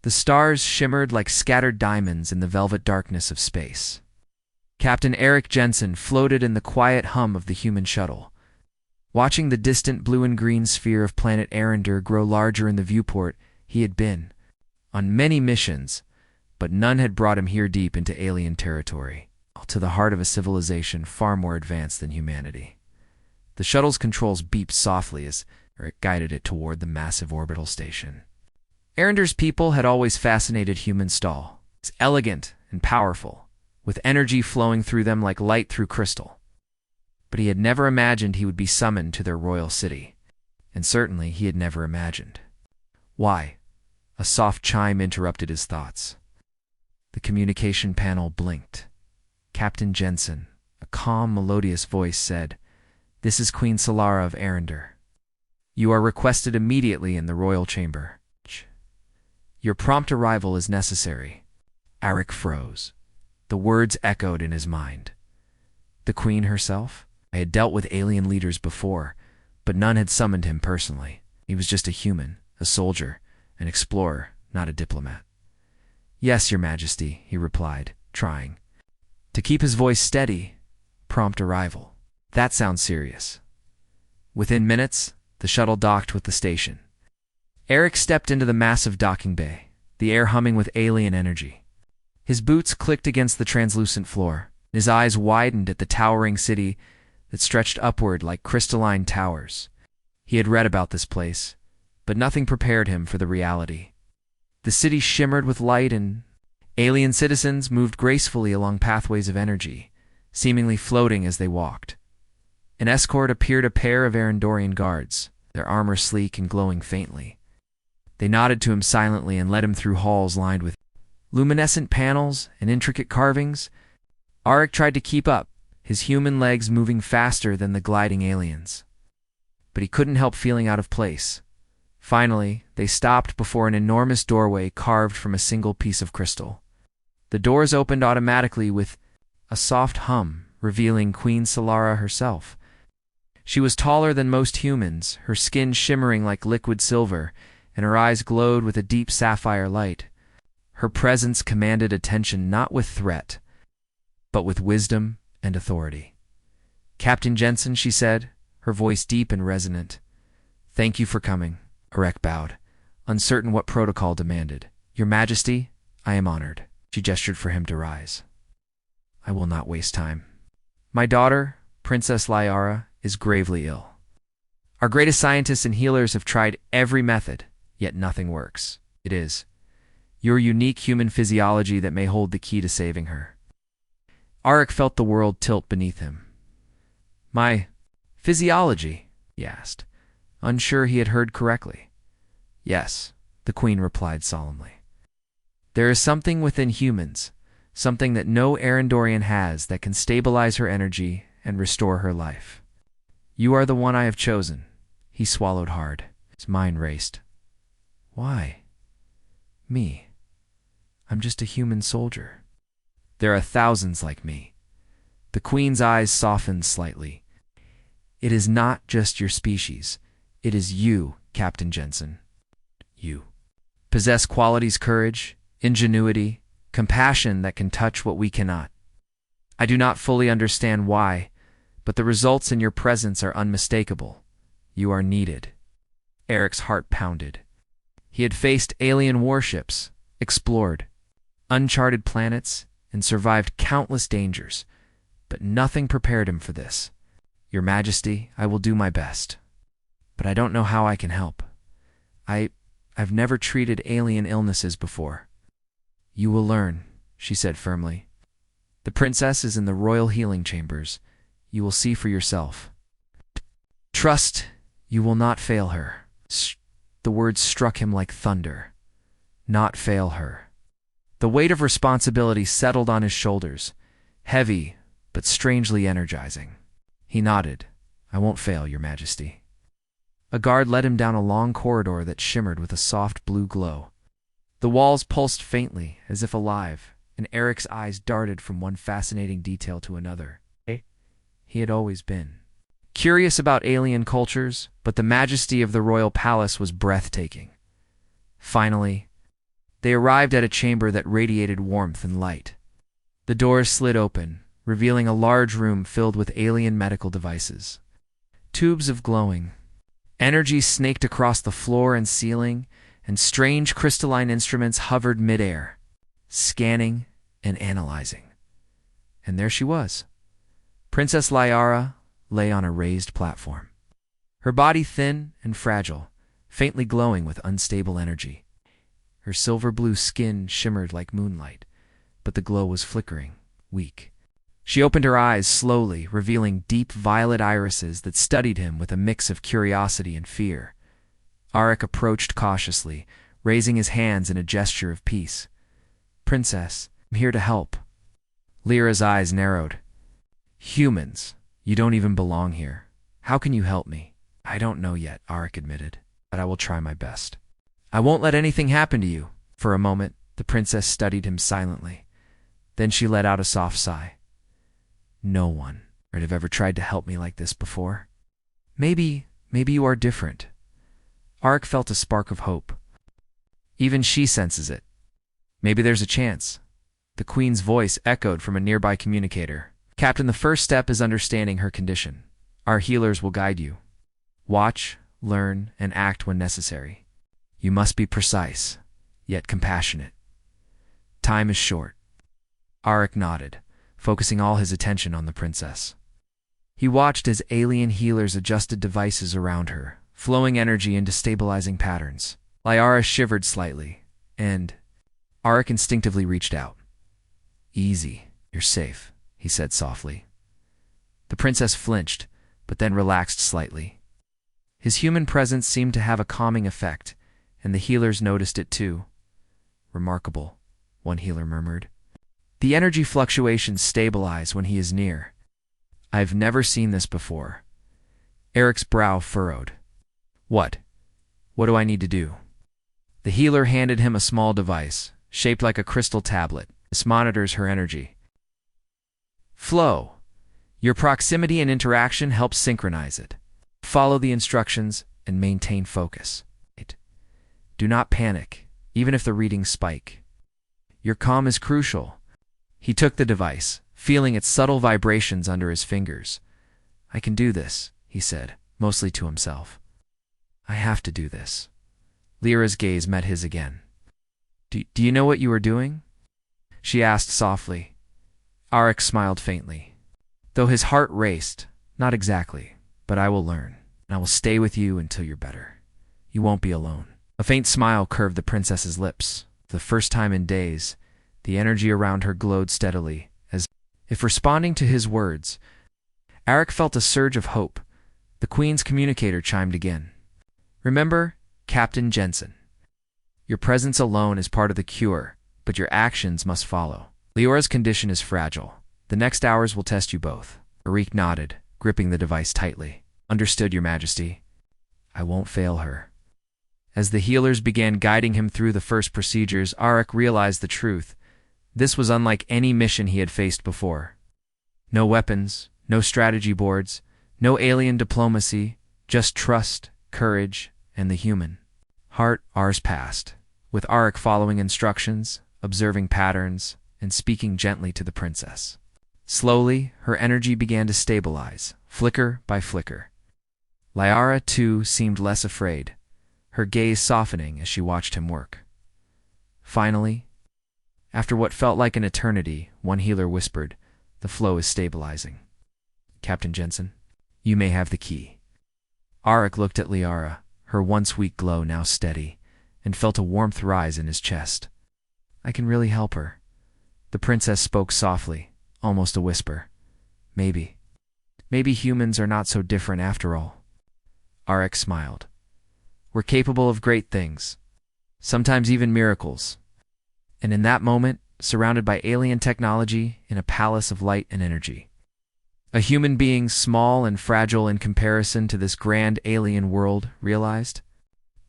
The stars shimmered like scattered diamonds in the velvet darkness of space. Captain Eric Jensen floated in the quiet hum of the human shuttle, watching the distant blue and green sphere of planet Arender grow larger in the viewport. He had been on many missions, but none had brought him here deep into alien territory, to the heart of a civilization far more advanced than humanity. The shuttle's controls beeped softly as Eric guided it toward the massive orbital station. Arender's people had always fascinated human stall. It's elegant and powerful, with energy flowing through them like light through crystal. But he had never imagined he would be summoned to their royal city, and certainly he had never imagined. Why? A soft chime interrupted his thoughts. The communication panel blinked. Captain Jensen, a calm, melodious voice said, "This is Queen Solara of Arender. You are requested immediately in the royal chamber. Your prompt arrival is necessary." Eric froze. The words echoed in his mind. The Queen herself? I had dealt with alien leaders before, but none had summoned him personally. He was just a human, a soldier, an explorer, not a diplomat. "Yes, Your Majesty," he replied, trying to keep his voice steady. "Prompt arrival. That sounds serious." Within minutes, the shuttle docked with the station. Eric stepped into the massive docking bay, the air humming with alien energy. His boots clicked against the translucent floor. His eyes widened at the towering city that stretched upward like crystalline towers. He had read about this place, but nothing prepared him for the reality. The city shimmered with light, and alien citizens moved gracefully along pathways of energy, seemingly floating as they walked. An escort appeared, a pair of Arendorian guards, their armor sleek and glowing faintly. They nodded to him silently and led him through halls lined with luminescent panels and intricate carvings. Arik tried to keep up, his human legs moving faster than the gliding aliens. But he couldn't help feeling out of place. Finally, they stopped before an enormous doorway carved from a single piece of crystal. The doors opened automatically with a soft hum, revealing Queen Solara herself. She was taller than most humans, her skin shimmering like liquid silver, and her eyes glowed with a deep sapphire light. Her presence commanded attention not with threat, but with wisdom and authority. "Captain Jensen," she said, her voice deep and resonant. "Thank you for coming." Arek bowed, uncertain what protocol demanded. "Your Majesty, I am honored." She gestured for him to rise. "I will not waste time. My daughter, Princess Lyara, is gravely ill. Our greatest scientists and healers have tried every method, yet nothing works. It is your unique human physiology that may hold the key to saving her." Arik felt the world tilt beneath him. "My physiology?" he asked, unsure he had heard correctly. "Yes," the Queen replied solemnly. "There is something within humans, something that no Arendorian has, that can stabilize her energy and restore her life. You are the one I have chosen." He swallowed hard. His mind raced. "Why? Me? I'm just a human soldier." "There are thousands like me." The Queen's eyes softened slightly. "It is not just your species. It is you, Captain Jensen. You possess qualities, courage, ingenuity, compassion that can touch what we cannot. I do not fully understand why, but the results in your presence are unmistakable. You are needed." Eric's heart pounded. He had faced alien warships, explored uncharted planets, and survived countless dangers, but nothing prepared him for this. "Your Majesty, I will do my best, but I don't know how I can help. I've never treated alien illnesses before." "You will learn," she said firmly. "The princess is in the royal healing chambers. You will see for yourself. Trust you will not fail her." The words struck him like thunder. Not fail her. The weight of responsibility settled on his shoulders, heavy but strangely energizing. He nodded. "I won't fail, Your Majesty." A guard led him down a long corridor that shimmered with a soft blue glow. The walls pulsed faintly, as if alive, and Eric's eyes darted from one fascinating detail to another. He had always been curious about alien cultures, but the majesty of the royal palace was breathtaking. Finally, They arrived at a chamber that radiated warmth and light. The doors slid open, revealing a large room filled with alien medical devices. Tubes of glowing energy snaked across the floor and ceiling, and strange crystalline instruments hovered midair, scanning and analyzing. And there she was. Princess Liara lay on a raised platform. Her body thin and fragile, faintly glowing with unstable energy. Her silver-blue skin shimmered like moonlight, but the glow was flickering, weak. She opened her eyes slowly, revealing deep violet irises that studied him with a mix of curiosity and fear. Arik approached cautiously, raising his hands in a gesture of peace. "Princess, I'm here to help." Lyra's eyes narrowed. "Humans, you don't even belong here. How can you help me?" "I don't know yet," Arik admitted, "but I will try my best." "I won't let anything happen to you." For a moment, the princess studied him silently. Then she let out a soft sigh. "No one would have ever tried to help me like this before. Maybe you are different." Arik felt a spark of hope. Even she senses it. "Maybe there's a chance." The queen's voice echoed from a nearby communicator. "Captain, the first step is understanding her condition. Our healers will guide you. Watch, learn, and act when necessary. You must be precise, yet compassionate. Time is short." Arik nodded, focusing all his attention on the princess. He watched as alien healers adjusted devices around her, flowing energy into stabilizing patterns. Liara shivered slightly, and Arik instinctively reached out. "Easy, you're safe," he said softly. The princess flinched, but then relaxed slightly. His human presence seemed to have a calming effect, and the healers noticed it too. "Remarkable," one healer murmured. "The energy fluctuations stabilize when he is near. I've never seen this before." Eric's brow furrowed. What do I need to do?" The healer handed him a small device, shaped like a crystal tablet. This monitors her energy flow. Your proximity and interaction helps synchronize it. Follow the instructions and maintain focus. Do not panic, even if the readings spike. Your calm is crucial. He took the device, feeling its subtle vibrations under his fingers. "I can do this," he said, mostly to himself. "I have to do this." Lyra's gaze met his again. Do you know what you are doing?" she asked softly. Arik smiled faintly. Though his heart raced, "Not exactly, but I will learn, and I will stay with you until you're better. You won't be alone." A faint smile curved the princess's lips. For the first time in days, the energy around her glowed steadily, as if responding to his words. Arik felt a surge of hope. The queen's communicator chimed again. "Remember, Captain Jensen, your presence alone is part of the cure, but your actions must follow. Liara's condition is fragile. The next hours will test you both." Arik nodded, gripping the device tightly. "Understood, Your Majesty. I won't fail her." As the healers began guiding him through the first procedures, Arik realized the truth. This was unlike any mission he had faced before. No weapons, no strategy boards, no alien diplomacy, just trust, courage, and the human heart. Hours passed, with Arik following instructions, observing patterns, and speaking gently to the princess. Slowly, her energy began to stabilize, flicker by flicker. Liara, too, seemed less afraid, her gaze softening as she watched him work. Finally, after what felt like an eternity, one healer whispered, "The flow is stabilizing. Captain Jensen, you may have the key." Arik looked at Liara, her once weak glow now steady, and felt a warmth rise in his chest. "I can really help her." The princess spoke softly, almost a whisper. Maybe humans are not so different after all." Arik smiled. "We're capable of great things, sometimes even miracles." And in that moment, surrounded by alien technology in a palace of light and energy, a human being small and fragile in comparison to this grand alien world realized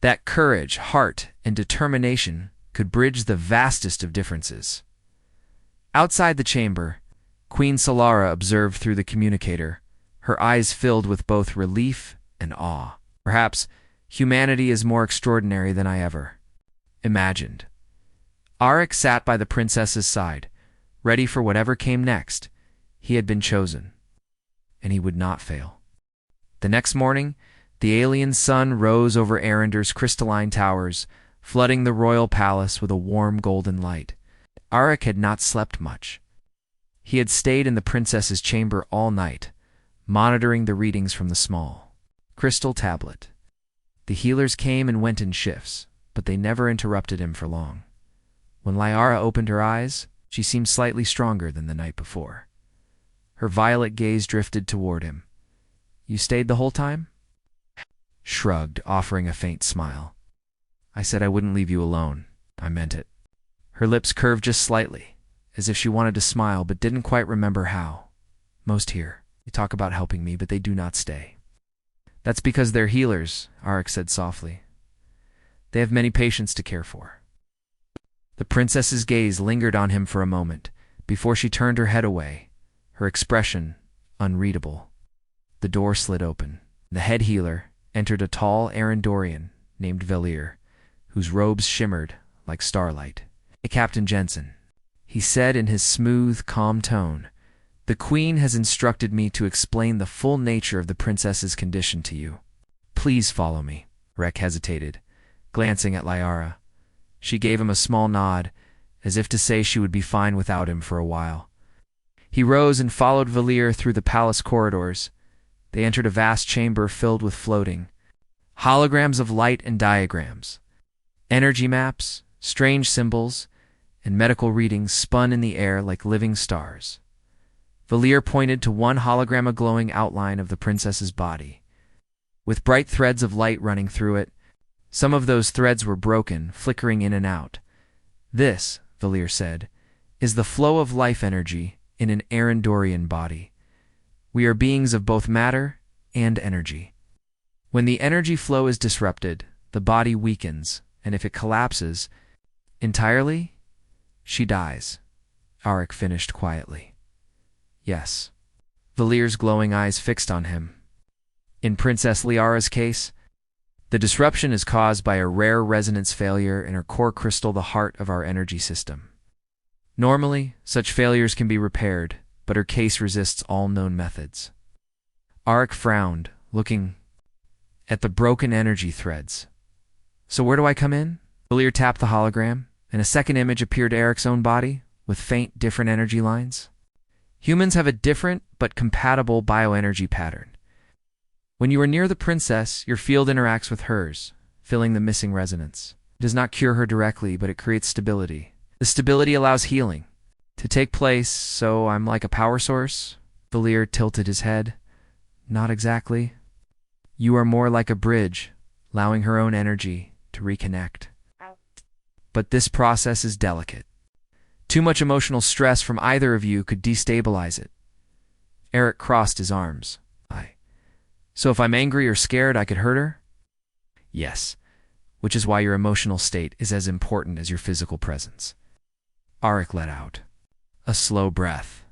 that courage, heart, and determination could bridge the vastest of differences. Outside the chamber, Queen Solara observed through the communicator, her eyes filled with both relief and awe. "Perhaps humanity is more extraordinary than I ever imagined." Arik sat by the princess's side, ready for whatever came next. He had been chosen, and he would not fail. The next morning, the alien sun rose over Arender's crystalline towers, flooding the royal palace with a warm golden light. Arik had not slept much. He had stayed in the princess's chamber all night, monitoring the readings from the small crystal tablet. The healers came and went in shifts, but they never interrupted him for long. When Liara opened her eyes, she seemed slightly stronger than the night before. Her violet gaze drifted toward him. "You stayed the whole time?" Shrugged, offering a faint smile. "I said I wouldn't leave you alone. I meant it." Her lips curved just slightly, as if she wanted to smile but didn't quite remember how. "Most here. They talk about helping me, but they do not stay." "That's because they're healers," Arik said softly. "They have many patients to care for." The princess's gaze lingered on him for a moment, before she turned her head away, her expression unreadable. The door slid open. The head healer entered, a tall Arendorian named Valir, whose robes shimmered like starlight. "Hey, Captain Jensen," he said in his smooth, calm tone. "The Queen has instructed me to explain the full nature of the princess's condition to you. Please follow me." Rek hesitated, glancing at Liara. She gave him a small nod, as if to say she would be fine without him for a while. He rose and followed Valir through the palace corridors. They entered a vast chamber filled with floating holograms of light and diagrams. Energy maps, strange symbols, and medical readings spun in the air like living stars. Valir pointed to one hologram, a glowing outline of the princess's body, with bright threads of light running through it. Some of those threads were broken, flickering in and out. "This," Valir said, "is the flow of life energy in an Arendorian body. We are beings of both matter and energy. When the energy flow is disrupted, the body weakens, and if it collapses entirely, she dies." Arik finished quietly. "Yes." Valir's glowing eyes fixed on him. "In Princess Liara's case, the disruption is caused by a rare resonance failure in her core crystal, the heart of our energy system. Normally, such failures can be repaired, but her case resists all known methods." Arik frowned, looking at the broken energy threads. "So where do I come in?" Valir tapped the hologram, and a second image appeared, Eric's own body, with faint, different energy lines. "Humans have a different but compatible bioenergy pattern. When you are near the princess, your field interacts with hers, filling the missing resonance. It does not cure her directly, but it creates stability. The stability allows healing to take place, so I'm like a power source." Valir tilted his head. "Not exactly. You are more like a bridge, allowing her own energy to reconnect. But this process is delicate. Too much emotional stress from either of you could destabilize it." Eric crossed his arms. "So if I'm angry or scared, I could hurt her?" "Yes, which is why your emotional state is as important as your physical presence." Arik let out a slow breath.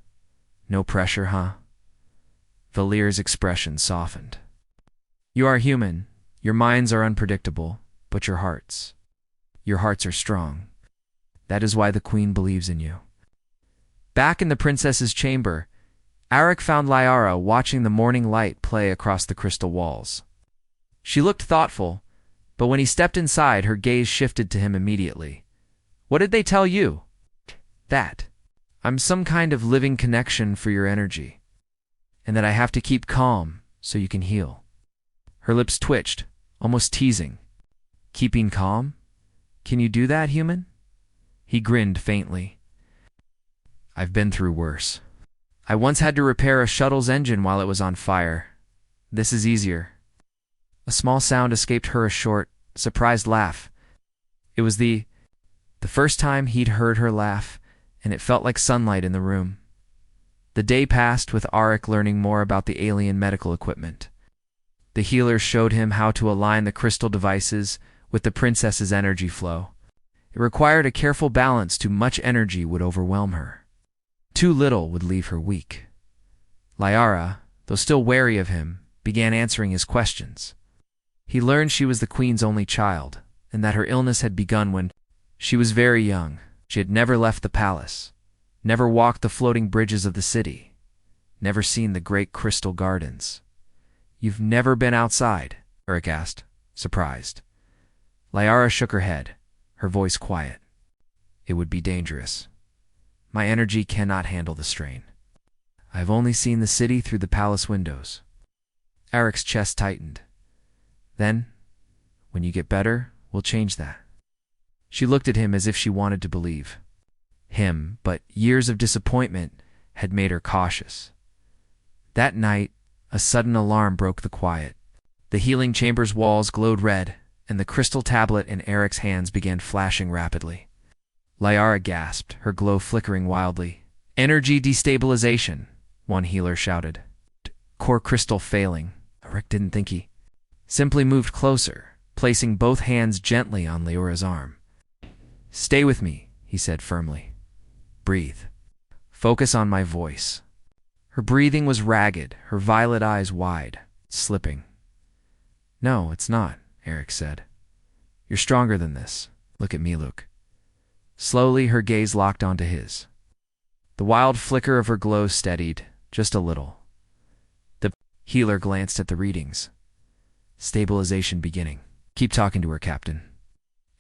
"No pressure, huh?" Valir's expression softened. "You are human. Your minds are unpredictable, but your hearts are strong. That is why the Queen believes in you." Back in the princess's chamber, Arik found Liara watching the morning light play across the crystal walls. She looked thoughtful, but when he stepped inside, her gaze shifted to him immediately. "What did they tell you?" "That I'm some kind of living connection for your energy, and that I have to keep calm so you can heal." Her lips twitched, almost teasing. "Keeping calm? Can you do that, human?" He grinned faintly. "I've been through worse. I once had to repair a shuttle's engine while it was on fire. This is easier." A small sound escaped her, a short, surprised laugh. It was the first time he'd heard her laugh, and it felt like sunlight in the room. The day passed with Arik learning more about the alien medical equipment. The healers showed him how to align the crystal devices with the princess's energy flow. It required a careful balance. Too much energy would overwhelm her. Too little would leave her weak. Liara, though still wary of him, began answering his questions. He learned she was the Queen's only child, and that her illness had begun when she was very young. She had never left the palace, never walked the floating bridges of the city, never seen the great crystal gardens. "You've never been outside?" Eric asked, surprised. Liara shook her head, her voice quiet. "It would be dangerous. My energy cannot handle the strain. I've only seen the city through the palace windows." Eric's chest tightened. "Then, when you get better, we'll change that." She looked at him as if she wanted to believe him, but years of disappointment had made her cautious. That night, a sudden alarm broke the quiet. The healing chamber's walls glowed red, and the crystal tablet in Eric's hands began flashing rapidly. Liara gasped, her glow flickering wildly. "Energy destabilization," one healer shouted. "Core crystal failing." Eric didn't think he simply moved closer, placing both hands gently on Liara's arm. "Stay with me," he said firmly. "Breathe. Focus on my voice." Her breathing was ragged, her violet eyes wide, slipping. "No, it's not," Eric said. "You're stronger than this. Look at me, Luke." Slowly, her gaze locked onto his. The wild flicker of her glow steadied, just a little. The healer glanced at the readings. "Stabilization beginning. Keep talking to her, Captain."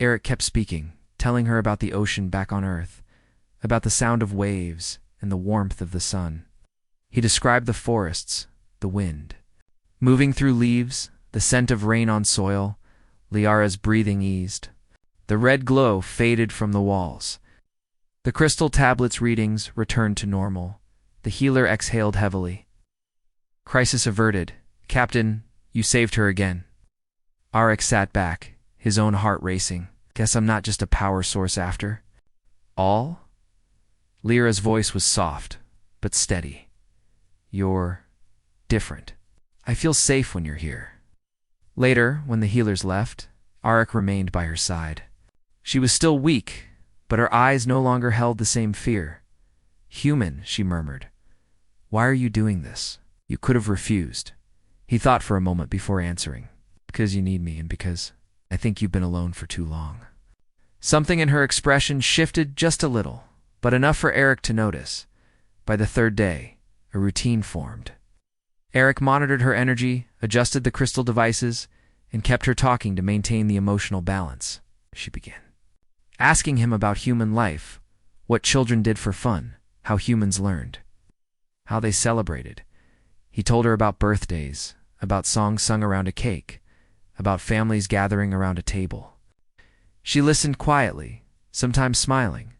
Eric kept speaking, telling her about the ocean back on Earth, about the sound of waves and the warmth of the sun. He described the forests, the wind, moving through leaves, the scent of rain on soil. Liara's breathing eased. The red glow faded from the walls. The crystal tablet's readings returned to normal. The healer exhaled heavily. "Crisis averted. Captain, you saved her again." Arik sat back, his own heart racing. "Guess I'm not just a power source after all?" Lyra's voice was soft, but steady. "You're different. I feel safe when you're here." Later, when the healers left, Arik remained by her side. She was still weak, but her eyes no longer held the same fear. "Human," she murmured. "Why are you doing this? You could have refused." He thought for a moment before answering. "Because you need me and because I think you've been alone for too long." Something in her expression shifted just a little, but enough for Eric to notice. By the third day, a routine formed. Eric monitored her energy, adjusted the crystal devices, and kept her talking to maintain the emotional balance. She began asking him about human life, what children did for fun, how humans learned, how they celebrated. He told her about birthdays, about songs sung around a cake, about families gathering around a table. She listened quietly, sometimes smiling,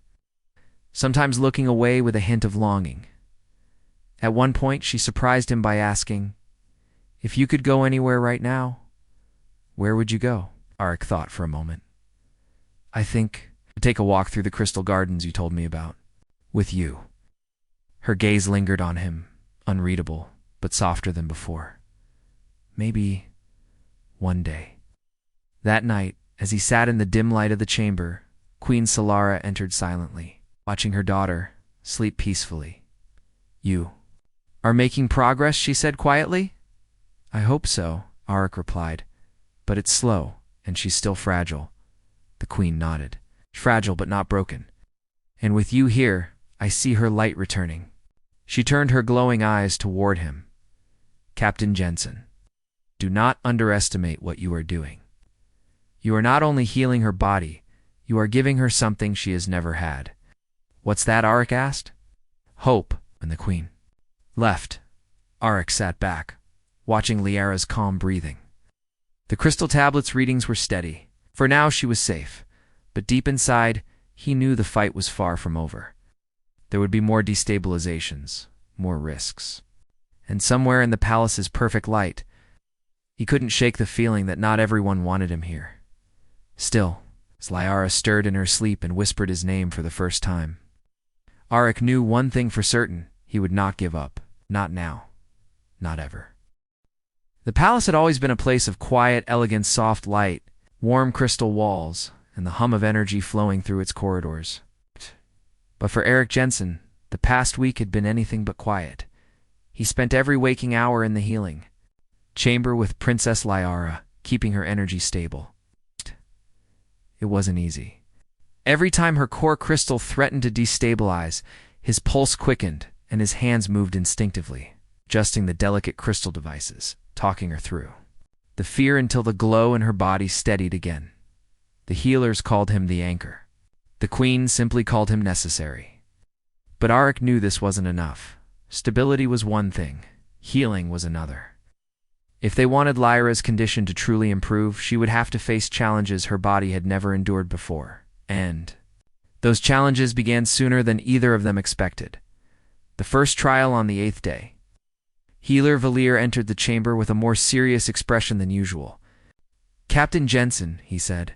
sometimes looking away with a hint of longing. At one point, she surprised him by asking, "If you could go anywhere right now, where would you go?" Arik thought for a moment. "I think I'd take a walk through the crystal gardens you told me about. With you." Her gaze lingered on him, unreadable, but softer than before. "Maybe one day." That night, as he sat in the dim light of the chamber, Queen Solara entered silently, watching her daughter sleep peacefully. "You are making progress," she said quietly. "I hope so," Arik replied. "But it's slow, and she's still fragile." The queen nodded. "Fragile but not broken. And with you here, I see her light returning." She turned her glowing eyes toward him. "Captain Jensen, do not underestimate what you are doing. You are not only healing her body, you are giving her something she has never had." "What's that?" Arik asked. "Hope." And the queen left. Arik sat back, watching Liara's calm breathing. The crystal tablet's readings were steady. For now she was safe, but deep inside, he knew the fight was far from over. There would be more destabilizations, more risks. And somewhere in the palace's perfect light, he couldn't shake the feeling that not everyone wanted him here. Still, as Liara stirred in her sleep and whispered his name for the first time, Arik knew one thing for certain: he would not give up. Not now. Not ever. The palace had always been a place of quiet, elegant, soft light, warm crystal walls, and the hum of energy flowing through its corridors. But for Eric Jensen, the past week had been anything but quiet. He spent every waking hour in the healing chamber with Princess Liara, keeping her energy stable. It wasn't easy. Every time her core crystal threatened to destabilize, his pulse quickened and his hands moved instinctively, adjusting the delicate crystal devices, talking her through the fear until the glow in her body steadied again. The healers called him the anchor. The queen simply called him necessary. But Arik knew this wasn't enough. Stability was one thing, healing was another. If they wanted Lyra's condition to truly improve, she would have to face challenges her body had never endured before. And those challenges began sooner than either of them expected. The first trial on the 8th day. Healer Valir entered the chamber with a more serious expression than usual. "Captain Jensen," he said,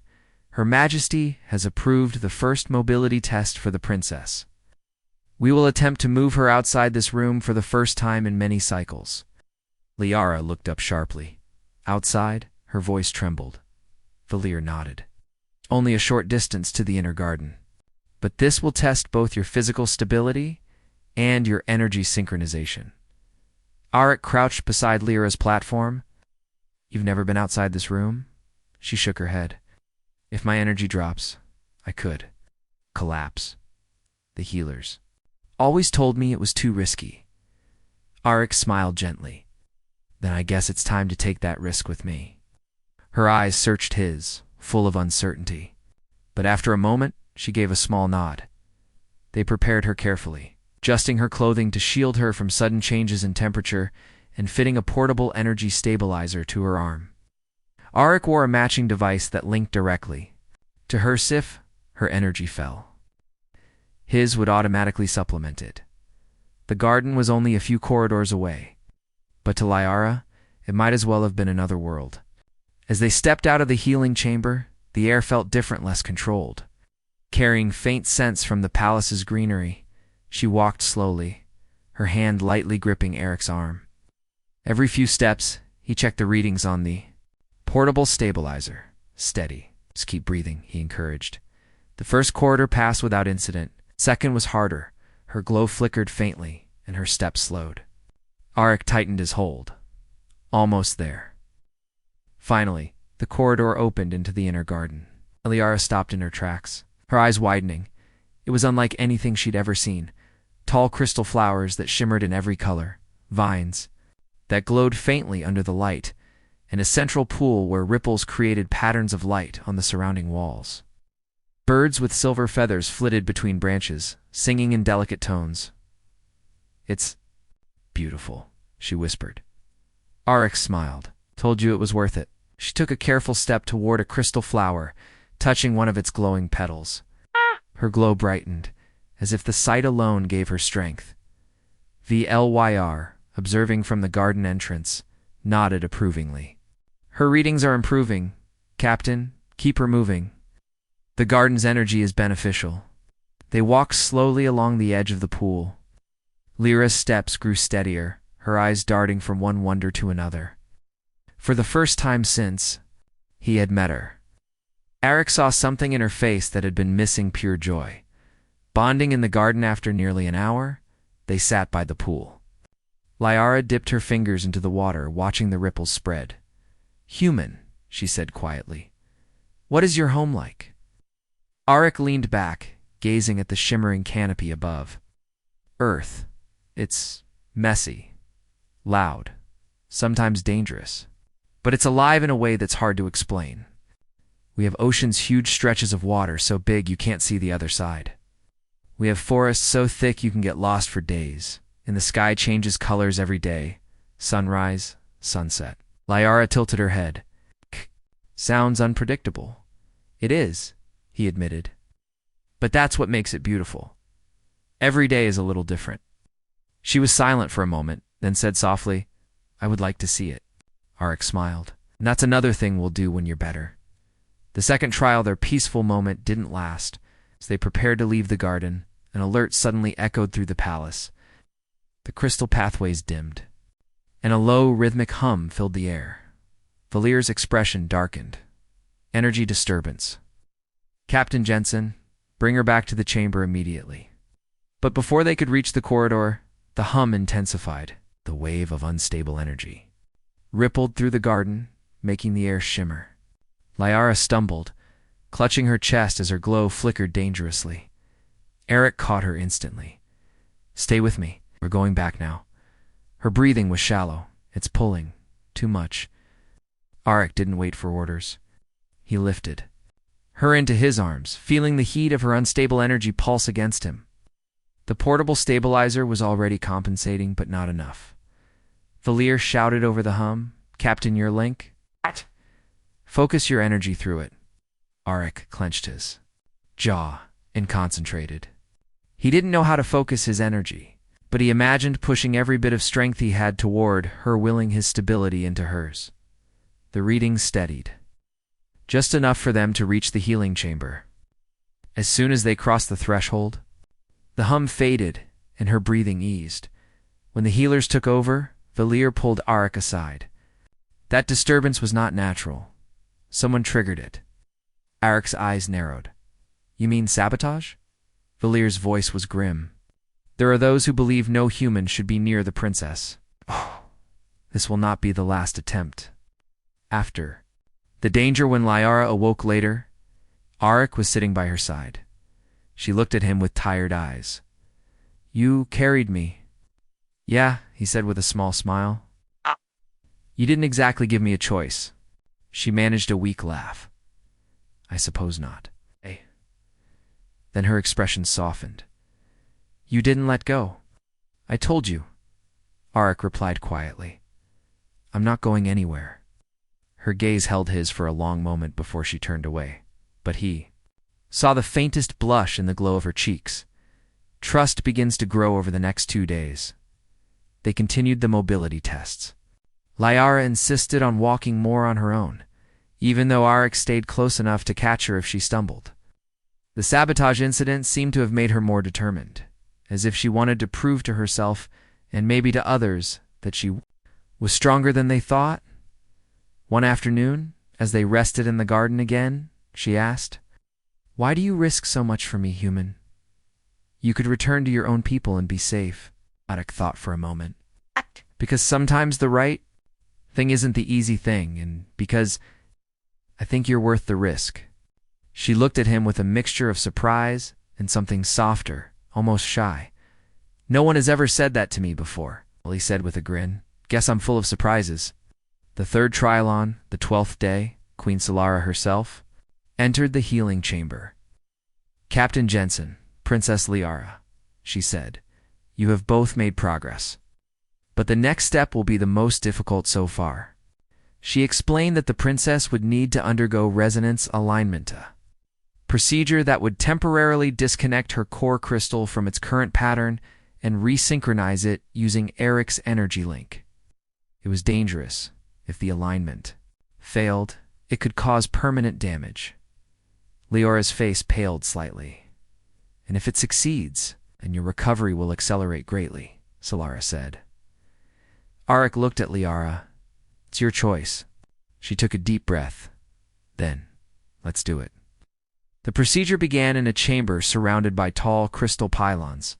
"Her Majesty has approved the first mobility test for the princess. We will attempt to move her outside this room for the first time in many cycles." Liara looked up sharply. "Outside?" Her voice trembled. Valir nodded. "Only a short distance to the inner garden. But this will test both your physical stability and your energy synchronization." Arik crouched beside Lyra's platform. "You've never been outside this room?" She shook her head. "If my energy drops, I could collapse. The healers always told me it was too risky." Arik smiled gently. "Then I guess it's time to take that risk with me." Her eyes searched his, full of uncertainty. But after a moment, she gave a small nod. They prepared her carefully, adjusting her clothing to shield her from sudden changes in temperature and fitting a portable energy stabilizer to her arm. Arik wore a matching device that linked directly. To her Sif, her energy fell. His would automatically supplement it. The garden was only a few corridors away, but to Lyara, it might as well have been another world. As they stepped out of the healing chamber, the air felt different, less controlled. Carrying faint scents from the palace's greenery, she walked slowly, her hand lightly gripping Eric's arm. Every few steps, he checked the readings on the portable stabilizer. "Steady. Just keep breathing," he encouraged. The first corridor passed without incident. Second was harder. Her glow flickered faintly, and her steps slowed. Arik tightened his hold. Almost there. Finally, the corridor opened into the inner garden. Liara stopped in her tracks, her eyes widening. It was unlike anything she'd ever seen. Tall crystal flowers that shimmered in every color, vines that glowed faintly under the light, and a central pool where ripples created patterns of light on the surrounding walls. Birds with silver feathers flitted between branches, singing in delicate tones. "It's beautiful," she whispered. Arik smiled. "Told you it was worth it." She took a careful step toward a crystal flower, touching one of its glowing petals. Her glow brightened, as if the sight alone gave her strength. Vlyr, observing from the garden entrance, nodded approvingly. "Her readings are improving. Captain, keep her moving. The garden's energy is beneficial." They walked slowly along the edge of the pool. Lyra's steps grew steadier, her eyes darting from one wonder to another. For the first time since he had met her, Arik saw something in her face that had been missing: pure joy. Bonding in the garden after nearly an hour, they sat by the pool. Lyara dipped her fingers into the water, watching the ripples spread. "Human," she said quietly. "What is your home like?" Arik leaned back, gazing at the shimmering canopy above. "Earth. It's messy, loud, sometimes dangerous. But it's alive in a way that's hard to explain. We have oceans, huge stretches of water so big you can't see the other side. We have forests so thick you can get lost for days, and the sky changes colors every day, sunrise, sunset." Lyara tilted her head. "Sounds unpredictable." "It is," he admitted. "But that's what makes it beautiful. Every day is a little different." She was silent for a moment, then said softly, "I would like to see it." Arik smiled. "And that's another thing we'll do when you're better." The second trial, their peaceful moment, didn't last. As they prepared to leave the garden, an alert suddenly echoed through the palace. The crystal pathways dimmed, and a low, rhythmic hum filled the air. Valir's expression darkened. Energy disturbance. "Captain Jensen, bring her back to the chamber immediately." But before they could reach the corridor, the hum intensified. The wave of unstable energy rippled through the garden, making the air shimmer. Lyara stumbled, clutching her chest as her glow flickered dangerously. Eric caught her instantly. "Stay with me. We're going back now." Her breathing was shallow. "It's pulling. Too much." Arik didn't wait for orders. He lifted her into his arms, feeling the heat of her unstable energy pulse against him. The portable stabilizer was already compensating, but not enough. Valir shouted over the hum, "Captain, your link? What?" "Focus your energy through it." Arik clenched his jaw and concentrated. He didn't know how to focus his energy, but he imagined pushing every bit of strength he had toward her, willing his stability into hers. The readings steadied, just enough for them to reach the healing chamber. As soon as they crossed the threshold, the hum faded and her breathing eased. When the healers took over, Valir pulled Arik aside. That disturbance was not natural. Someone triggered it. Arik's eyes narrowed. "You mean sabotage?" Valir's voice was grim. "There are those who believe no human should be near the princess. Oh, this will not be the last attempt." After the danger, when Liara awoke later, Arik was sitting by her side. She looked at him with tired eyes. "You carried me." "Yeah," he said with a small smile. "You didn't exactly give me a choice." She managed a weak laugh. "I suppose not." "Hey." Then her expression softened. "You didn't let go." "I told you," Arik replied quietly. "I'm not going anywhere." Her gaze held his for a long moment before she turned away, but he saw the faintest blush in the glow of her cheeks. Trust begins to grow over the next 2 days. They continued the mobility tests. Liara insisted on walking more on her own, even though Arik stayed close enough to catch her if she stumbled. The sabotage incident seemed to have made her more determined, as if she wanted to prove to herself, and maybe to others, that she was stronger than they thought. One afternoon, as they rested in the garden again, she asked, "Why do you risk so much for me, human? You could return to your own people and be safe." Arik thought for a moment. "Because sometimes the right thing isn't the easy thing, and because I think you're worth the risk." She looked at him with a mixture of surprise and something softer, almost shy. "No one has ever said that to me before," he said with a grin. "Guess I'm full of surprises." The third Trilon, the 12th day, Queen Solara herself, entered the healing chamber. "Captain Jensen, Princess Liara," she said, "you have both made progress. But the next step will be the most difficult so far." She explained that the princess would need to undergo resonance alignment, a procedure that would temporarily disconnect her core crystal from its current pattern and resynchronize it using Eric's energy link. It was dangerous. If the alignment failed, it could cause permanent damage. Liara's face paled slightly. "And if it succeeds, then your recovery will accelerate greatly," Solara said. Arik looked at Liara. "It's your choice." She took a deep breath. "Then, let's do it." The procedure began in a chamber surrounded by tall crystal pylons.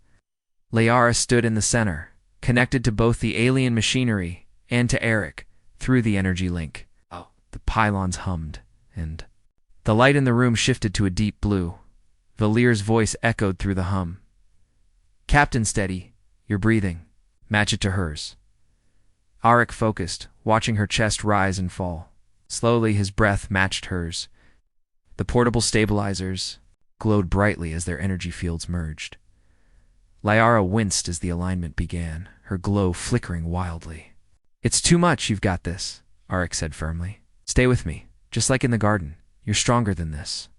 Liara stood in the center, connected to both the alien machinery and to Arik through the energy link. The pylons hummed, and the light in the room shifted to a deep blue. Valir's voice echoed through the hum. "Captain, steady. You're breathing. Match it to hers." Arik focused, watching her chest rise and fall. Slowly, his breath matched hers. The portable stabilizers glowed brightly as their energy fields merged. Liara winced as the alignment began, her glow flickering wildly. "It's too much, you've got this," Arik said firmly. "Stay with me, just like in the garden. You're stronger than this."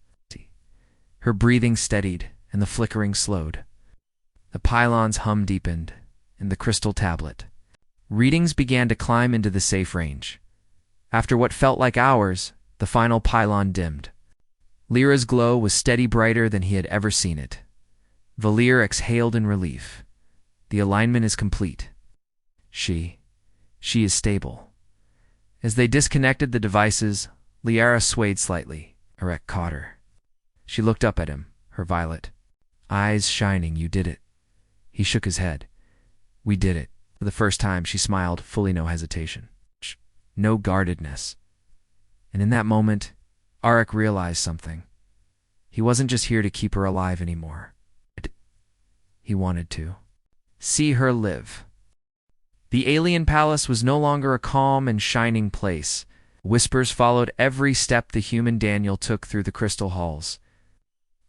Her breathing steadied, and the flickering slowed. The pylon's hum deepened, and the crystal tablet. Readings began to climb into the safe range. After what felt like hours, the final pylon dimmed. Lyra's glow was steady brighter than he had ever seen it. Valir exhaled in relief. The alignment is complete. She is stable. As they disconnected the devices, Liara swayed slightly. Arik caught her. She looked up at him, her violet eyes shining. "You did it." He shook his head. "We did it." For the first time, she smiled, fully no hesitation. No guardedness. And in that moment, Arik realized something. He wasn't just here to keep her alive anymore. He wanted to see her live. The alien palace was no longer a calm and shining place. Whispers followed every step the human Daniel took through the crystal halls.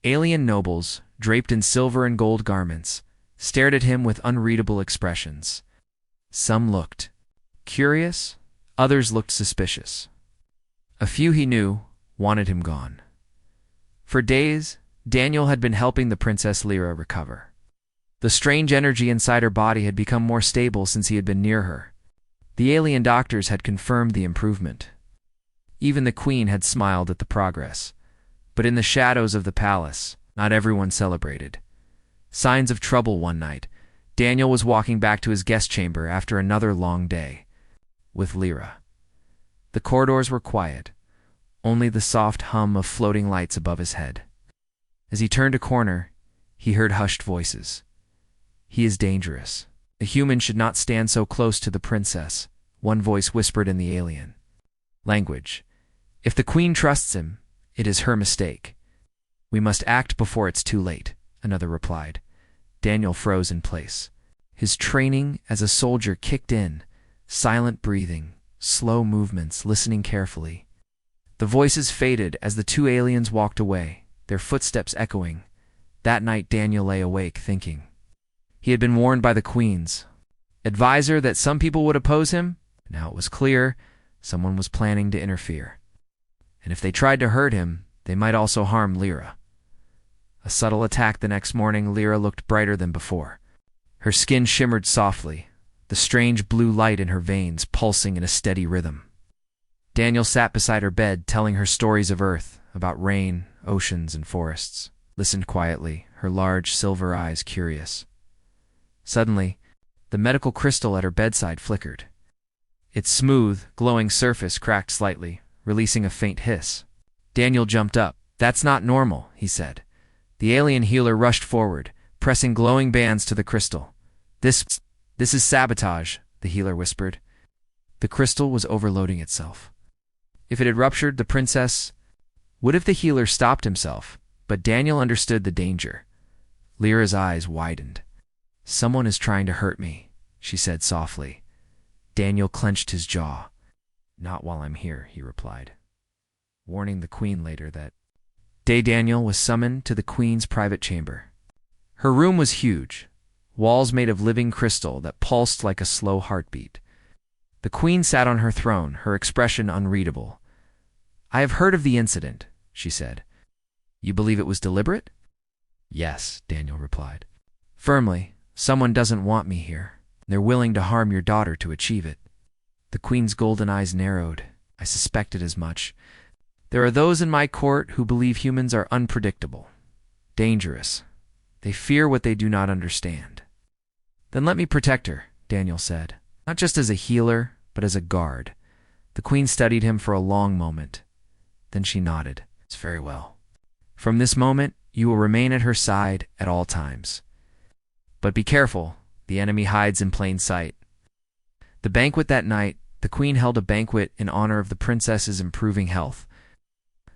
Alien nobles, draped in silver and gold garments, stared at him with unreadable expressions. Some looked curious, others looked suspicious. A few he knew wanted him gone. For days, Daniel had been helping the Princess Lyra recover. The strange energy inside her body had become more stable since he had been near her. The alien doctors had confirmed the improvement. Even the queen had smiled at the progress. But in the shadows of the palace, not everyone celebrated. Signs of trouble one night. Daniel was walking back to his guest chamber after another long day with Lyra. The corridors were quiet, only the soft hum of floating lights above his head. As he turned a corner, he heard hushed voices. "He is dangerous. A human should not stand so close to the princess," one voice whispered in the alien language. "If the queen trusts him, it is her mistake. We must act before it's too late," another replied. Daniel froze in place. His training as a soldier kicked in, silent breathing, slow movements, listening carefully. The voices faded as the two aliens walked away, their footsteps echoing. That night Daniel lay awake thinking. He had been warned by the queen's advisor that some people would oppose him. Now it was clear someone was planning to interfere. And if they tried to hurt him, they might also harm Lyra. A subtle attack the next morning, Lyra looked brighter than before. Her skin shimmered softly, the strange blue light in her veins pulsing in a steady rhythm. Daniel sat beside her bed, telling her stories of Earth, about rain, oceans, and forests. Listened quietly, her large silver eyes curious. Suddenly, the medical crystal at her bedside flickered. Its smooth, glowing surface cracked slightly, releasing a faint hiss. Daniel jumped up. "That's not normal," he said. The alien healer rushed forward, pressing glowing bands to the crystal. This is sabotage," the healer whispered. The crystal was overloading itself. If it had ruptured, the princess... What if the healer stopped himself? But Daniel understood the danger. Lyra's eyes widened. "Someone is trying to hurt me," she said softly. Daniel clenched his jaw. "Not while I'm here," he replied, warning the queen later that day. Daniel was summoned to the queen's private chamber. Her room was huge, walls made of living crystal that pulsed like a slow heartbeat. The queen sat on her throne, her expression unreadable. "I have heard of the incident," she said. "You believe it was deliberate?" "Yes," Daniel replied. Firmly. "Someone doesn't want me here. They're willing to harm your daughter to achieve it." The queen's golden eyes narrowed. "I suspected as much. There are those in my court who believe humans are unpredictable, dangerous. They fear what they do not understand." "Then let me protect her," Daniel said. "Not just as a healer, but as a guard." The queen studied him for a long moment. Then she nodded. "It's very well. From this moment, you will remain at her side at all times. But be careful, the enemy hides in plain sight." The banquet that night, the queen held a banquet in honor of the princess's improving health.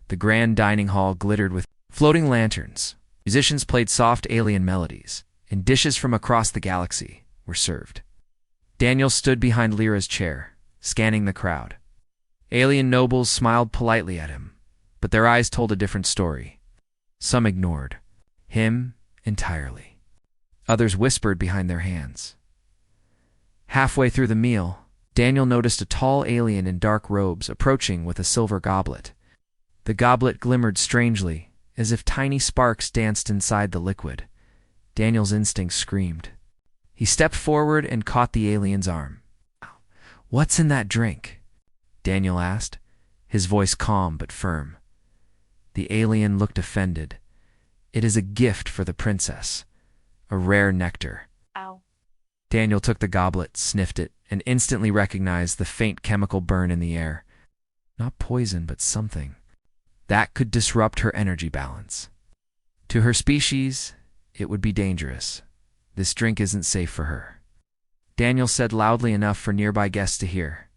The grand dining hall glittered with floating lanterns. Musicians played soft alien melodies, and dishes from across the galaxy were served. Daniel stood behind Lyra's chair, scanning the crowd. Alien nobles smiled politely at him, but their eyes told a different story. Some ignored him entirely. Others whispered behind their hands. Halfway through the meal, Daniel noticed a tall alien in dark robes approaching with a silver goblet. The goblet glimmered strangely, as if tiny sparks danced inside the liquid. Daniel's instincts screamed. He stepped forward and caught the alien's arm. "What's in that drink?" Daniel asked, his voice calm but firm. The alien looked offended. "It is a gift for the princess, a rare nectar." Ow. Daniel took the goblet, sniffed it, and instantly recognized the faint chemical burn in the air. Not poison, but something that could disrupt her energy balance. To her species, it would be dangerous. This drink isn't safe for her. Daniel said loudly enough for nearby guests to hear.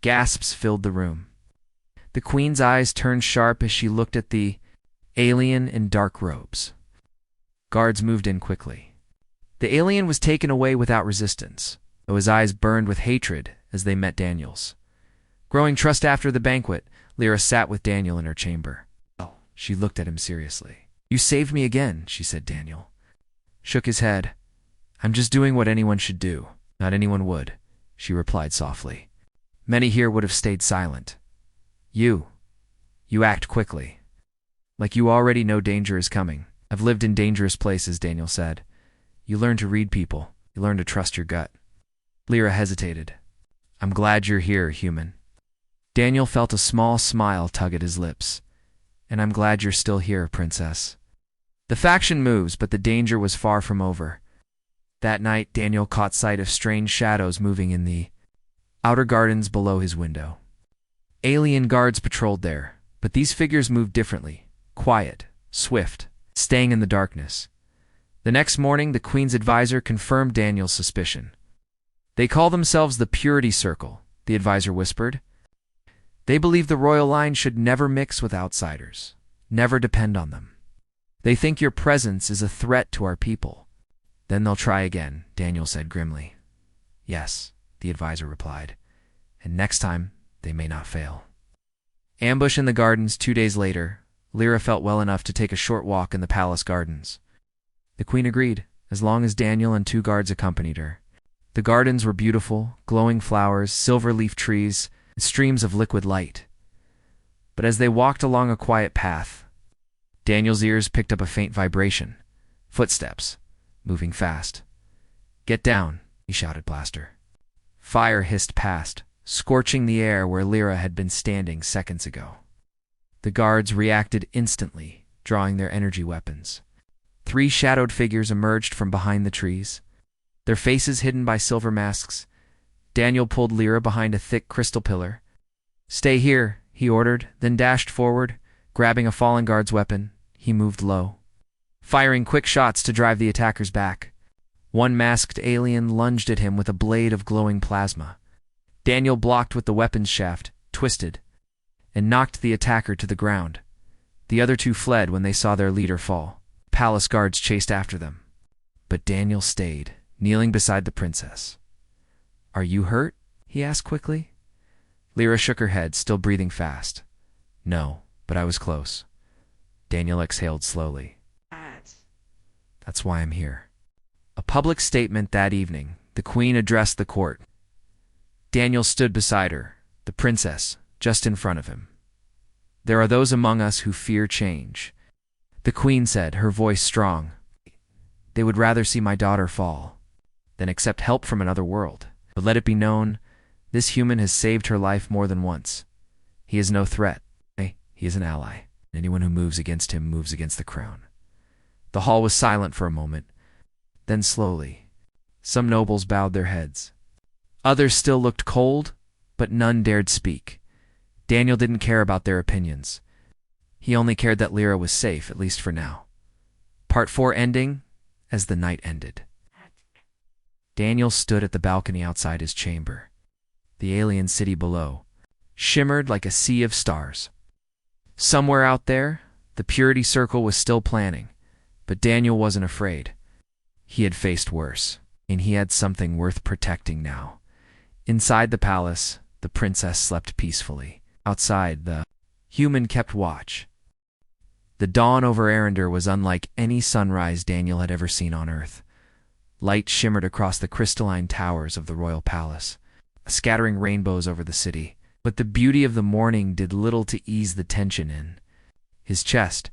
Gasps filled the room. The queen's eyes turned sharp as she looked at the Alien in dark robes. Guards moved in quickly. The alien was taken away without resistance, though his eyes burned with hatred as they met Daniel's. Growing trust after the banquet, Lyra sat with Daniel in her chamber. Oh, she looked at him seriously. "You saved me again," she said. Daniel shook his head. "I'm just doing what anyone should do. Not anyone would," she replied softly. "Many here would have stayed silent. You act quickly. Like you already know danger is coming. I've lived in dangerous places," Daniel said. "You learn to read people. You learn to trust your gut." Lyra hesitated. "I'm glad you're here, human." Daniel felt a small smile tug at his lips. "And I'm glad you're still here, princess." The faction moves, but the danger was far from over. That night, Daniel caught sight of strange shadows moving in the outer gardens below his window. Alien guards patrolled there, but these figures moved differently, quiet, swift, staying in the darkness. The next morning, the Queen's advisor confirmed Daniel's suspicion. "They call themselves the Purity Circle," the advisor whispered. "They believe the royal line should never mix with outsiders, never depend on them. They think your presence is a threat to our people." "Then they'll try again," Daniel said grimly. "Yes," the advisor replied, "and next time they may not fail." Ambush in the gardens 2 days later, Lyra felt well enough to take a short walk in the palace gardens. The queen agreed, as long as Daniel and 2 guards accompanied her. The gardens were beautiful, glowing flowers, silver-leaf trees, and streams of liquid light. But as they walked along a quiet path, Daniel's ears picked up a faint vibration. Footsteps, moving fast. "Get down," he shouted Blaster. Fire hissed past, scorching the air where Lyra had been standing seconds ago. The guards reacted instantly, drawing their energy weapons. 3 shadowed figures emerged from behind the trees, their faces hidden by silver masks. Daniel pulled Lyra behind a thick crystal pillar. "Stay here," he ordered, then dashed forward. Grabbing a fallen guard's weapon, he moved low, firing quick shots to drive the attackers back. One masked alien lunged at him with a blade of glowing plasma. Daniel blocked with the weapon's shaft, twisted, and knocked the attacker to the ground. The other 2 fled when they saw their leader fall. Palace guards chased after them. But Daniel stayed, kneeling beside the princess. "Are you hurt?" he asked quickly. Lyra shook her head, still breathing fast. "No, but I was close." Daniel exhaled slowly. "That's why I'm here." A public statement that evening, the queen addressed the court. Daniel stood beside her, the princess, just in front of him. "There are those among us who fear change," the queen said, her voice strong. "They would rather see my daughter fall than accept help from another world. But let it be known, this human has saved her life more than once. He is no threat. He is an ally. Anyone who moves against him moves against the crown." The hall was silent for a moment. Then slowly, some nobles bowed their heads. Others still looked cold, but none dared speak. Daniel didn't care about their opinions. He only cared that Lyra was safe, at least for now. Part 4 ending as the night ended. Daniel stood at the balcony outside his chamber. The alien city below shimmered like a sea of stars. Somewhere out there, the Purity Circle was still planning, but Daniel wasn't afraid. He had faced worse, and he had something worth protecting now. Inside the palace, the princess slept peacefully. Outside, the human kept watch. The dawn over Arendar was unlike any sunrise Daniel had ever seen on Earth. Light shimmered across the crystalline towers of the royal palace, scattering rainbows over the city. But the beauty of the morning did little to ease the tension in his chest.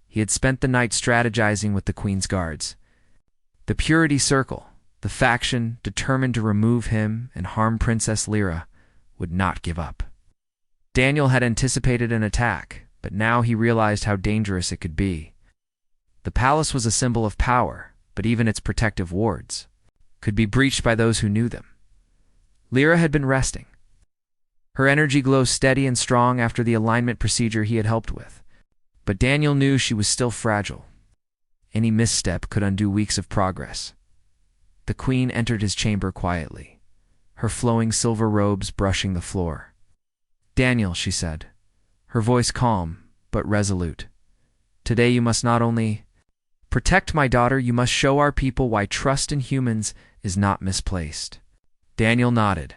He had spent the night strategizing with the Queen's guards. The Purity Circle, the faction determined to remove him and harm Princess Lyra, would not give up. Daniel had anticipated an attack, but now he realized how dangerous it could be. The palace was a symbol of power, but even its protective wards could be breached by those who knew them. Lyra had been resting. Her energy glow steady and strong after the alignment procedure he had helped with. But Daniel knew she was still fragile. Any misstep could undo weeks of progress. The queen entered his chamber quietly, her flowing silver robes brushing the floor. "Daniel," she said, her voice calm but resolute, Today you must not only protect my daughter, you must show our people why trust in humans is not misplaced." Daniel nodded.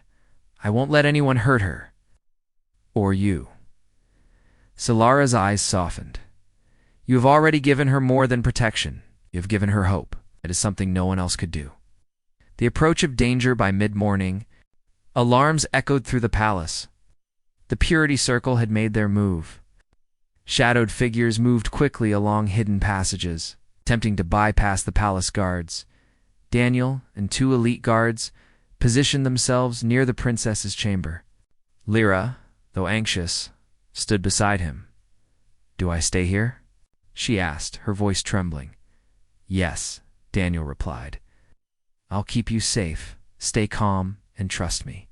"I won't let anyone hurt her. Or you." Solara's eyes softened. "You have already given her more than protection. You have given her hope. It is something no one else could do." The approach of danger by mid-morning. Alarms echoed through the palace. The Purity Circle had made their move. Shadowed figures moved quickly along hidden passages, attempting to bypass the palace guards. Daniel and two elite guards positioned themselves near the princess's chamber. Lyra, though anxious, stood beside him. "Do I stay here?" she asked, her voice trembling. "Yes," Daniel replied. "I'll keep you safe. Stay calm and trust me."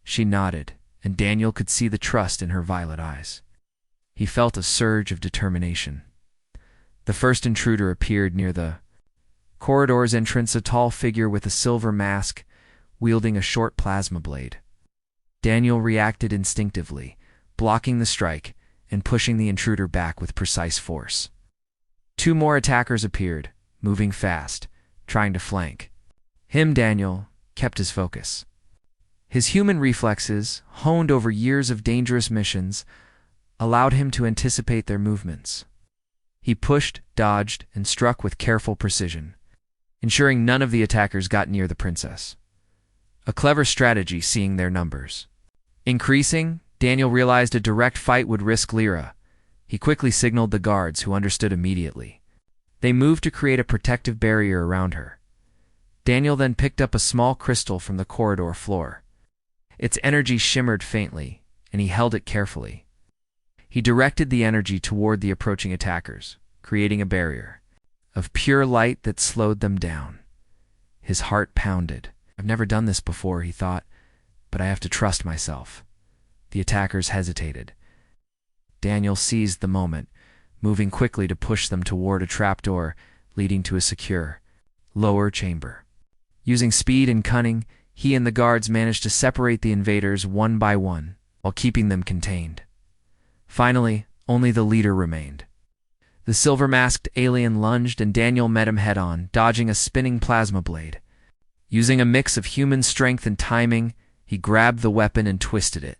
She nodded, and Daniel could see the trust in her violet eyes. He felt a surge of determination. The first intruder appeared near the corridor's entrance, a tall figure with a silver mask, wielding a short plasma blade. Daniel reacted instinctively, blocking the strike and pushing the intruder back with precise force. Two more attackers appeared, moving fast, trying to flank. Daniel kept his focus. His human reflexes, honed over years of dangerous missions, allowed him to anticipate their movements. He pushed, dodged, and struck with careful precision, ensuring none of the attackers got near the princess. A clever strategy, seeing their numbers increasing. Daniel realized a direct fight would risk Lyra. He quickly signaled the guards, who understood immediately. They moved to create a protective barrier around her. Daniel then picked up a small crystal from the corridor floor. Its energy shimmered faintly, and he held it carefully. He directed the energy toward the approaching attackers, creating a barrier of pure light that slowed them down. His heart pounded. "I've never done this before," he thought, "but I have to trust myself." The attackers hesitated. Daniel seized the moment, moving quickly to push them toward a trapdoor leading to a secure, lower chamber. Using speed and cunning, he and the guards managed to separate the invaders one by one, while keeping them contained. Finally, only the leader remained. The silver-masked alien lunged, and Daniel met him head-on, dodging a spinning plasma blade. Using a mix of human strength and timing, he grabbed the weapon and twisted it,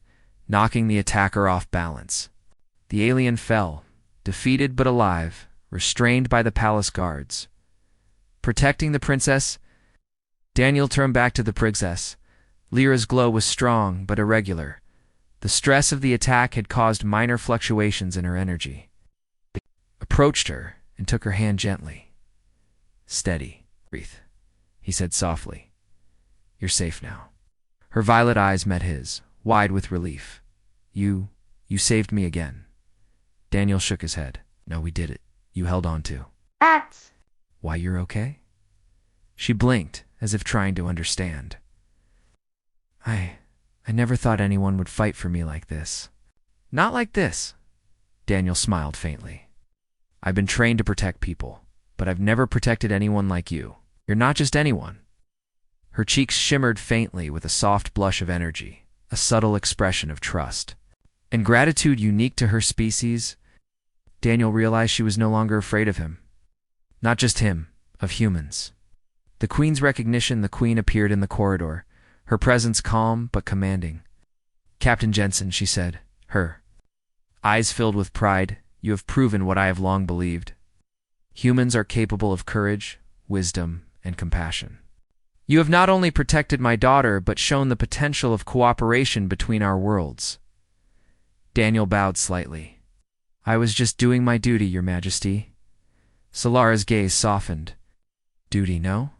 knocking the attacker off balance. The alien fell, defeated but alive, restrained by the palace guards. Protecting the princess, Daniel turned back to the princess. Lyra's glow was strong but irregular. The stress of the attack had caused minor fluctuations in her energy. He approached her and took her hand gently. "Steady, breathe," he said softly. "You're safe now." Her violet eyes met his, wide with relief. You saved me again." Daniel shook his head. "No, we did it. You held on to." That's "Why, you're okay?" She blinked, as if trying to understand. I never thought anyone would fight for me like this." "Not like this." Daniel smiled faintly. "I've been trained to protect people, but I've never protected anyone like you. You're not just anyone." Her cheeks shimmered faintly with a soft blush of energy, a subtle expression of trust and gratitude unique to her species. Daniel realized she was no longer afraid of him. Not just him, of humans. The Queen's recognition. The Queen appeared in the corridor, her presence calm but commanding. "Captain Jensen," she said, her eyes filled with pride, "you have proven what I have long believed. Humans are capable of courage, wisdom, and compassion. You have not only protected my daughter, but shown the potential of cooperation between our worlds." Daniel bowed slightly. "I was just doing my duty, Your Majesty." Solara's gaze softened. "Duty, no?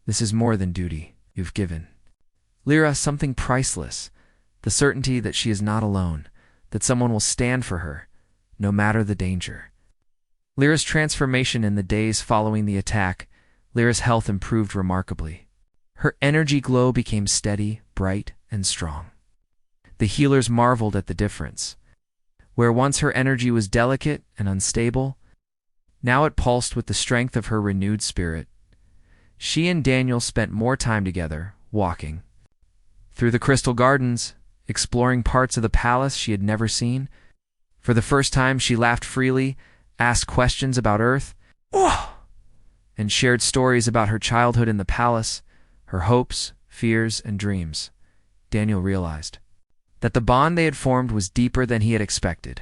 This is more than duty. You've given Lyra something priceless, the certainty that she is not alone, that someone will stand for her, no matter the danger." Lyra's transformation in the days following the attack. Lyra's health improved remarkably. Her energy glow became steady, bright, and strong. The healers marveled at the difference. Where once her energy was delicate and unstable, now it pulsed with the strength of her renewed spirit. She and Daniel spent more time together, walking through the crystal gardens, exploring parts of the palace she had never seen. For the first time, she laughed freely, asked questions about Earth, and shared stories about her childhood in the palace, her hopes, fears, and dreams. Daniel realized that the bond they had formed was deeper than he had expected.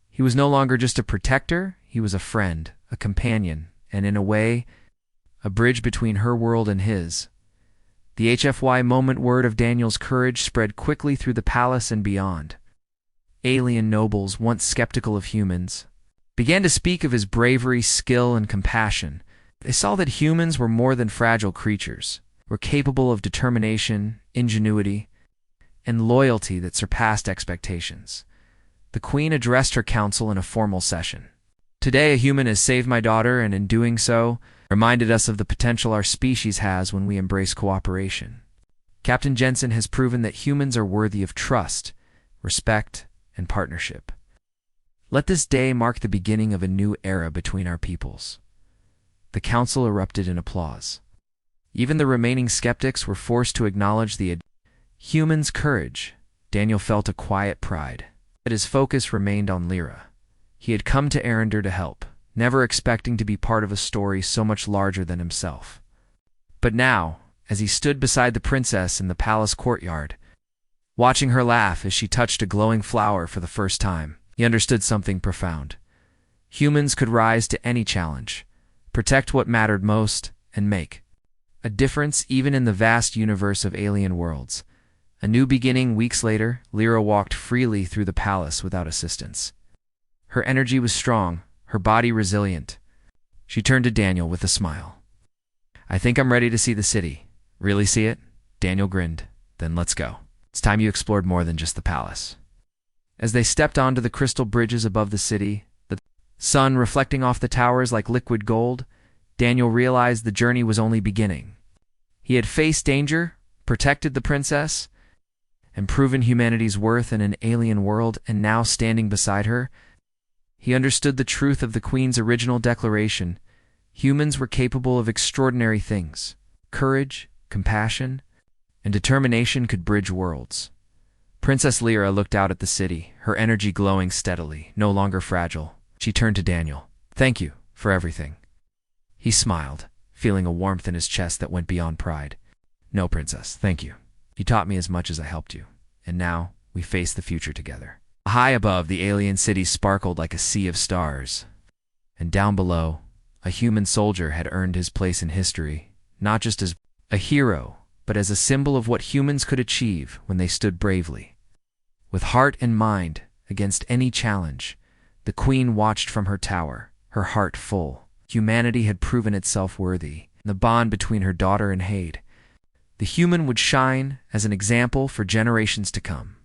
He was no longer just a protector, he was a friend, a companion, and in a way, a bridge between her world and his. The HFY moment word of Daniel's courage spread quickly through the palace and beyond. Alien nobles, once skeptical of humans, began to speak of his bravery, skill, and compassion. They saw that humans were more than fragile creatures, were capable of determination, ingenuity, and loyalty that surpassed expectations. The Queen addressed her council in a formal session. Today, a human has saved my daughter, and in doing so, reminded us of the potential our species has when we embrace cooperation. Captain Jensen has proven that humans are worthy of trust, respect, and partnership. Let this day mark the beginning of a new era between our peoples. The council erupted in applause. Even the remaining skeptics were forced to acknowledge the human's courage. Daniel felt a quiet pride, but his focus remained on Lyra. He had come to Arendar to help, never expecting to be part of a story so much larger than himself. But now, as he stood beside the princess in the palace courtyard, watching her laugh as she touched a glowing flower for the first time, he understood something profound. Humans could rise to any challenge, protect what mattered most, and make a difference even in the vast universe of alien worlds. A new beginning. Weeks later, Lyra walked freely through the palace without assistance. Her energy was strong, her body resilient. She turned to Daniel with a smile. "I think I'm ready to see the city." "Really see it?" Daniel grinned. "Then let's go. It's time you explored more than just the palace." As they stepped onto the crystal bridges above the city, the sun reflecting off the towers like liquid gold, Daniel realized the journey was only beginning. He had faced danger, protected the princess, and proven humanity's worth in an alien world, and now standing beside her, he understood the truth of the Queen's original declaration. Humans were capable of extraordinary things. Courage, compassion, and determination could bridge worlds. Princess Lyra looked out at the city, her energy glowing steadily, no longer fragile. She turned to Daniel. "Thank you for everything." He smiled, feeling a warmth in his chest that went beyond pride. "No, princess, thank you. You taught me as much as I helped you, and now we face the future together." High above, the alien city sparkled like a sea of stars. And down below, a human soldier had earned his place in history, not just as a hero, but as a symbol of what humans could achieve when they stood bravely. With heart and mind against any challenge, the Queen watched from her tower, her heart full. Humanity had proven itself worthy. The bond between her daughter and Hade, the human, would shine as an example for generations to come.